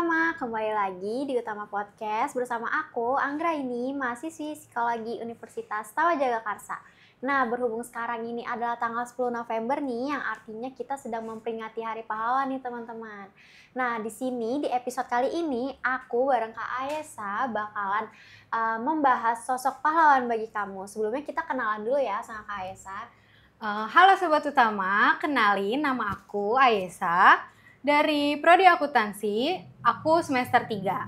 Utama, kembali lagi di Utama Podcast bersama aku, Anggra ini, mahasiswi Psikologi Universitas Tawa Jagakarsa. Nah, berhubung sekarang ini adalah tanggal 10 November nih, yang artinya kita sedang memperingati Hari Pahlawan nih teman-teman. Nah, di sini di episode kali ini, aku bareng Kak Ayesa bakalan membahas sosok pahlawan bagi kamu. Sebelumnya kita kenalan dulu ya sama Kak Ayesa. Halo Sobat Utama, kenalin nama aku Ayesa. Dari Prodi Akuntansi, aku semester 3.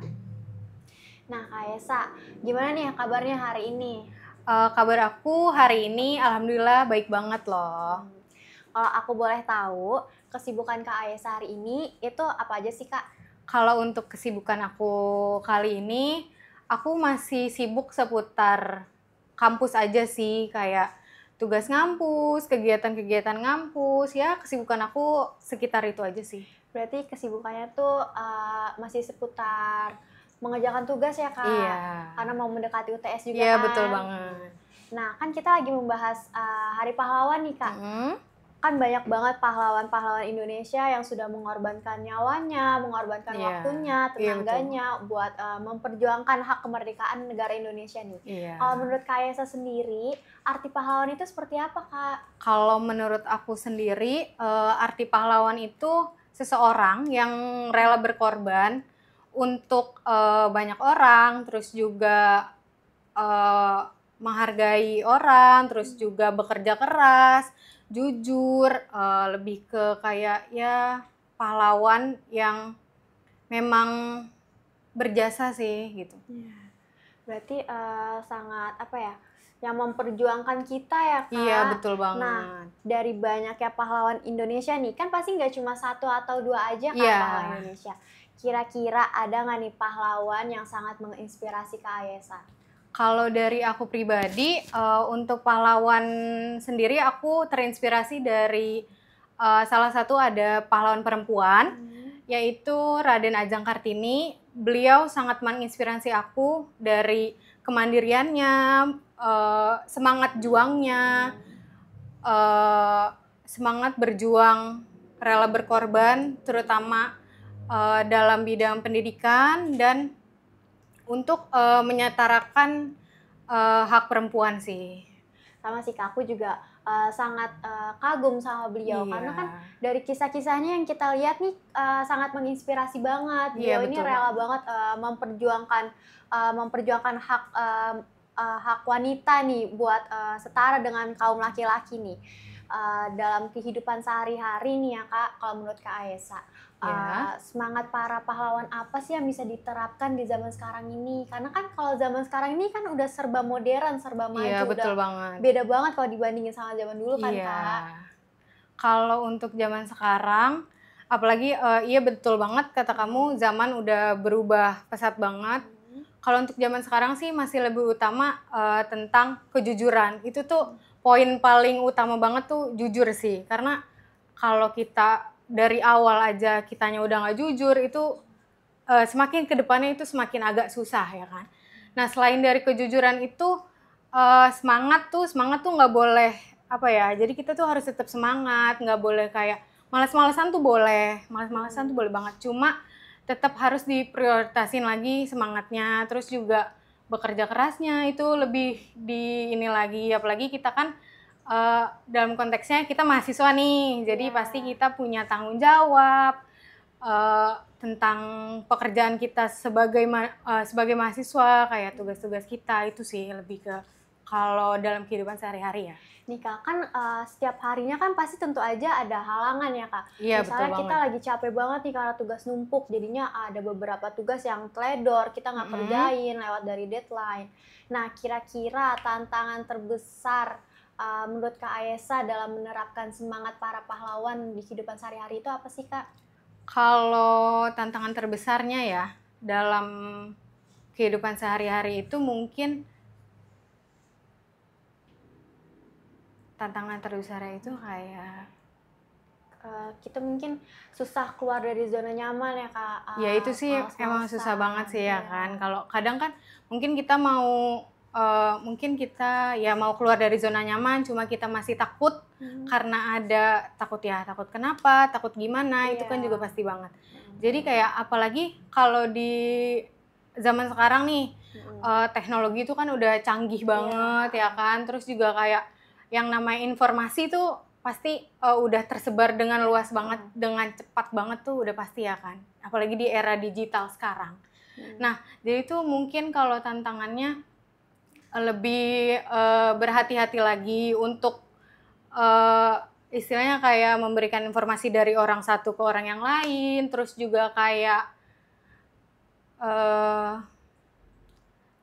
Nah, Kak Ayesa, gimana nih kabarnya hari ini? Kabar aku hari ini alhamdulillah baik banget loh. Kalau aku boleh tahu, kesibukan Kak Ayesa hari ini itu apa aja sih, Kak? Kalau untuk kesibukan aku kali ini, aku masih sibuk seputar kampus aja sih, kayak tugas ngampus, kegiatan-kegiatan ngampus, ya kesibukan aku sekitar itu aja sih. Berarti kesibukannya tuh masih seputar mengerjakan tugas ya, Kak? Iya. Karena mau mendekati UTS juga Iya, kan? betul banget. Nah, kan kita lagi membahas Hari Pahlawan nih, Kak. Kan banyak banget pahlawan-pahlawan Indonesia yang sudah mengorbankan nyawanya, mengorbankan waktunya, tenaganya buat memperjuangkan hak kemerdekaan negara Indonesia nih. Kalau menurut Kak Ayesa sendiri, arti pahlawan itu seperti apa, Kak? Kalau menurut aku sendiri, arti pahlawan itu seseorang yang rela berkorban untuk banyak orang, terus juga menghargai orang, terus juga bekerja keras, jujur, lebih ke kayak ya pahlawan yang memang berjasa sih gitu. Berarti sangat apa ya, yang memperjuangkan kita ya, Kak? Iya, betul banget. Nah, dari banyaknya pahlawan Indonesia nih, kan pasti nggak cuma satu atau dua aja kan pahlawan Indonesia. Kira-kira ada nggak nih pahlawan yang sangat menginspirasi Kak Ayesa? Kalau dari aku pribadi, untuk pahlawan sendiri aku terinspirasi dari salah satu ada pahlawan perempuan, yaitu Raden Ajeng Kartini. Beliau sangat menginspirasi aku dari kemandiriannya, semangat juangnya, semangat berjuang, rela berkorban, terutama dalam bidang pendidikan dan untuk menyetarakan hak perempuan sih. Sama sih Kak, aku juga sangat kagum sama beliau. Karena kan dari kisah-kisahnya yang kita lihat nih sangat menginspirasi banget. Beliau ini rela banget memperjuangkan hak wanita nih buat setara dengan kaum laki-laki nih. Dalam kehidupan sehari-hari nih ya Kak, kalau menurut Kak Ayesa, semangat para pahlawan apa sih yang bisa diterapkan di zaman sekarang ini? Karena kan kalau zaman sekarang ini kan udah serba modern, serba maju, betul banget. Beda banget kalau dibandingin sama zaman dulu kan, Kak? Kalau untuk zaman sekarang, apalagi iya betul banget kata kamu, zaman udah berubah pesat banget. Kalau untuk zaman sekarang sih masih lebih utama tentang kejujuran. Itu tuh poin paling utama banget tuh jujur sih. Karena kalau kita dari awal aja kitanya udah nggak jujur, itu semakin kedepannya itu semakin agak susah ya kan. Nah, selain dari kejujuran itu, semangat tuh nggak boleh apa ya, jadi kita tuh harus tetap semangat, nggak boleh kayak malas-malasan tuh boleh banget, cuma tetap harus diprioritasin lagi semangatnya, terus juga bekerja kerasnya itu lebih di ini lagi, apalagi kita kan dalam konteksnya kita mahasiswa nih, jadi pasti kita punya tanggung jawab tentang pekerjaan kita sebagai mahasiswa, kayak tugas-tugas kita itu sih lebih ke kalau dalam kehidupan sehari-hari ya. Nih Kak, kan setiap harinya kan pasti tentu aja ada halangan ya Kak. Iya, misalnya betul kita lagi capek banget nih karena tugas numpuk, jadinya ada beberapa tugas yang teledor, kita nggak kerjain lewat dari deadline. Nah, kira-kira tantangan terbesar menurut Kak Ayesa dalam menerapkan semangat para pahlawan di kehidupan sehari-hari itu apa sih Kak? Kalau tantangan terbesarnya ya dalam kehidupan sehari-hari itu mungkin tantangan terbesarnya itu kayak kita mungkin susah keluar dari zona nyaman ya Kak. Ya itu sih emang susah banget sih ya kan. Kalau kadang kan mungkin kita mau mau keluar dari zona nyaman, cuma kita masih takut karena ada takut kenapa, takut gimana, itu kan juga pasti banget. Jadi kayak apalagi kalau di zaman sekarang nih, teknologi itu kan udah canggih banget ya kan, terus juga kayak yang namanya informasi tuh pasti udah tersebar dengan luas banget, dengan cepat banget tuh udah pasti ya kan, apalagi di era digital sekarang. Nah, jadi itu mungkin kalau tantangannya lebih berhati-hati lagi untuk istilahnya kayak memberikan informasi dari orang satu ke orang yang lain, terus juga kayak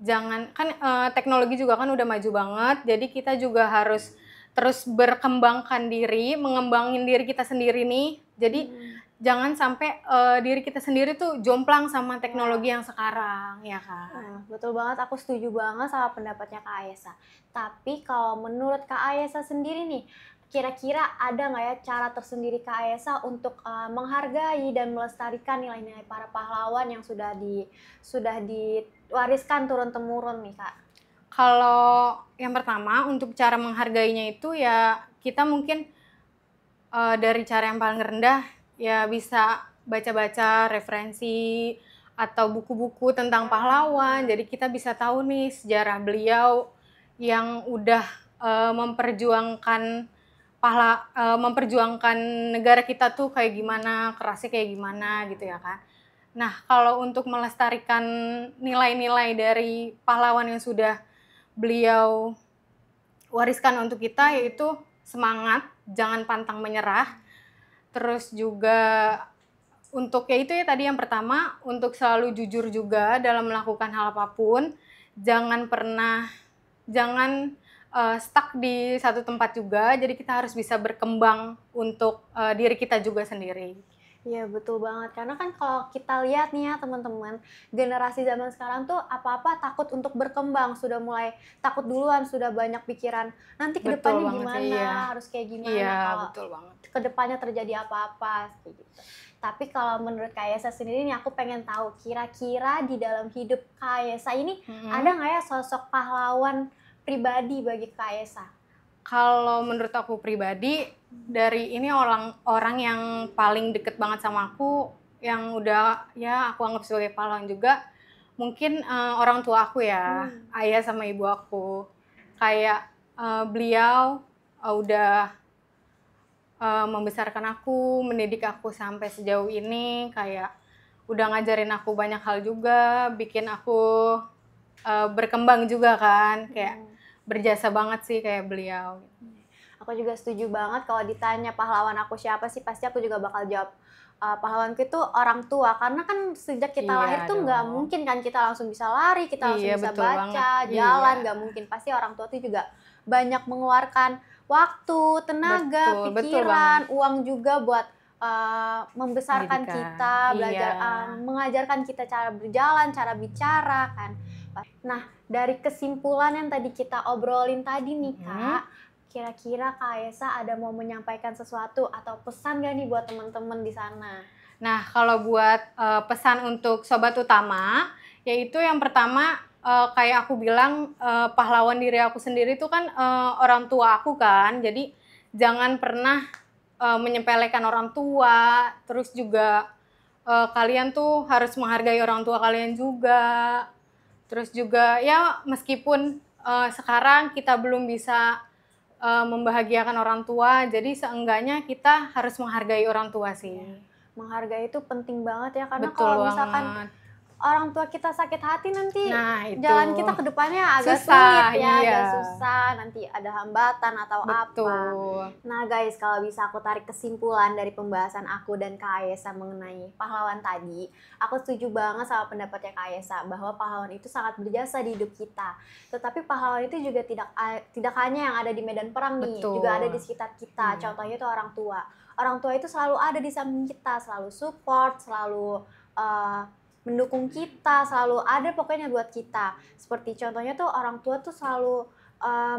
jangan kan teknologi juga kan udah maju banget, jadi kita juga harus terus berkembangkan diri, mengembangin diri kita sendiri nih. Jadi jangan sampai diri kita sendiri tuh jomplang sama teknologi yang sekarang, ya kan? Betul banget, aku setuju banget sama pendapatnya Kak Ayesa. Tapi kalau menurut Kak Ayesa sendiri nih, kira-kira ada nggak ya cara tersendiri Kak Ayesa untuk menghargai dan melestarikan nilai-nilai para pahlawan yang sudah diwariskan turun-temurun nih Kak? Kalau yang pertama untuk cara menghargainya itu ya kita mungkin dari cara yang paling rendah ya bisa baca-baca referensi atau buku-buku tentang pahlawan. Jadi kita bisa tahu nih sejarah beliau yang udah memperjuangkan negara kita tuh kayak gimana, kerasnya kayak gimana gitu ya kan. Nah, kalau untuk melestarikan nilai-nilai dari pahlawan yang sudah beliau wariskan untuk kita, yaitu semangat, jangan pantang menyerah. Terus juga untuk ya itu ya tadi yang pertama, untuk selalu jujur juga dalam melakukan hal apapun. Jangan stuck di satu tempat juga, jadi kita harus bisa berkembang untuk diri kita juga sendiri. Iya betul banget, karena kan kalau kita lihat nih ya teman-teman, generasi zaman sekarang tuh apa-apa takut untuk berkembang, sudah mulai takut duluan, sudah banyak pikiran nanti kedepannya gimana, harus kayak gimana kalau kedepannya terjadi apa-apa kayak gitu. Tapi kalau menurut Kak Ayesa sendiri nih, aku pengen tahu kira-kira di dalam hidup Kak Ayesa ini ada nggak ya sosok pahlawan pribadi bagi Kak Ayesa? Kalau menurut aku pribadi, dari ini orang yang paling deket banget sama aku, yang udah ya aku anggap sebagai pahlawan juga, mungkin orang tua aku ya, ayah sama ibu aku. Kayak beliau udah membesarkan aku, mendidik aku sampai sejauh ini, kayak udah ngajarin aku banyak hal juga, bikin aku berkembang juga kan, kayak berjasa banget sih kayak beliau. Aku juga setuju banget kalau ditanya pahlawan aku siapa sih, pasti aku juga bakal jawab pahlawanku itu orang tua, karena kan sejak kita lahir tuh nggak mungkin kan kita langsung bisa lari, kita langsung bisa baca, jalan, nggak mungkin. Pasti orang tua tuh juga banyak mengeluarkan waktu, tenaga, pikiran, uang juga buat membesarkan kita, belajar, mengajarkan kita cara berjalan, cara bicara kan. Nah, dari kesimpulan yang tadi kita obrolin tadi nih Kak, kira-kira Kak Ayesa ada mau menyampaikan sesuatu atau pesan gak nih buat teman-teman di sana? Nah, kalau buat pesan untuk Sobat Utama, yaitu yang pertama kayak aku bilang, pahlawan diri aku sendiri itu kan orang tua aku kan, jadi jangan pernah menyepelekan orang tua, terus juga kalian tuh harus menghargai orang tua kalian juga. Terus juga ya meskipun sekarang kita belum bisa membahagiakan orang tua, jadi seenggaknya kita harus menghargai orang tua sih. Menghargai itu penting banget ya, karena kalau misalkan orang tua kita sakit hati nanti jalan kita ke depannya agak sulit ya, agak susah, nanti ada hambatan atau apa. Nah guys, kalau bisa aku tarik kesimpulan dari pembahasan aku dan Kak Ayesa mengenai pahlawan tadi, aku setuju banget sama pendapatnya Kak Ayesa bahwa pahlawan itu sangat berjasa di hidup kita. Tetapi pahlawan itu juga tidak hanya yang ada di medan perang nih, juga ada di sekitar kita. Contohnya itu orang tua. Orang tua itu selalu ada di samping kita, selalu support, selalu mendukung kita, selalu ada pokoknya buat kita. Seperti contohnya tuh orang tua tuh selalu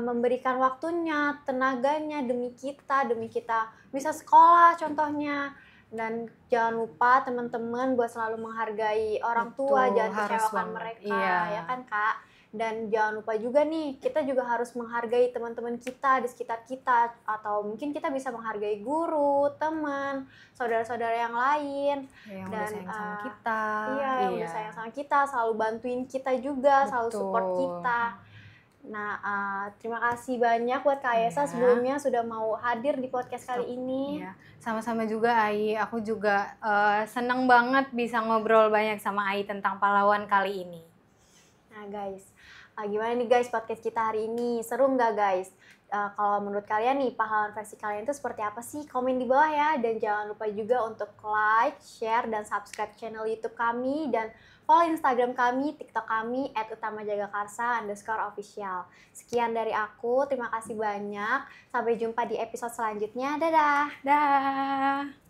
memberikan waktunya, tenaganya demi kita bisa sekolah contohnya. Dan jangan lupa teman-teman buat selalu menghargai orang tua, jangan kecewakan mereka, ya kan Kak? Dan jangan lupa juga nih, kita juga harus menghargai teman-teman kita di sekitar kita, atau mungkin kita bisa menghargai guru, teman, saudara-saudara yang lain. Yang udah Dan sayang sama kita. iya, yang udah sayang sama kita, selalu bantuin kita juga, selalu support kita. Nah, terima kasih banyak buat Kak Ayesa sebelumnya sudah mau hadir di podcast kali ini. Iya, sama-sama juga Ai. Aku juga seneng banget bisa ngobrol banyak sama Ai tentang pahlawan kali ini. Nah guys, gimana nih guys podcast kita hari ini? Seru nggak guys? Kalau menurut kalian nih, pahlawan versi kalian itu seperti apa sih? Komen di bawah ya. Dan jangan lupa juga untuk like, share, dan subscribe channel YouTube kami. Dan follow Instagram kami, TikTok kami, @utamajagakarsa_official. Sekian dari aku, terima kasih banyak. Sampai jumpa di episode selanjutnya. Dadah! Dah.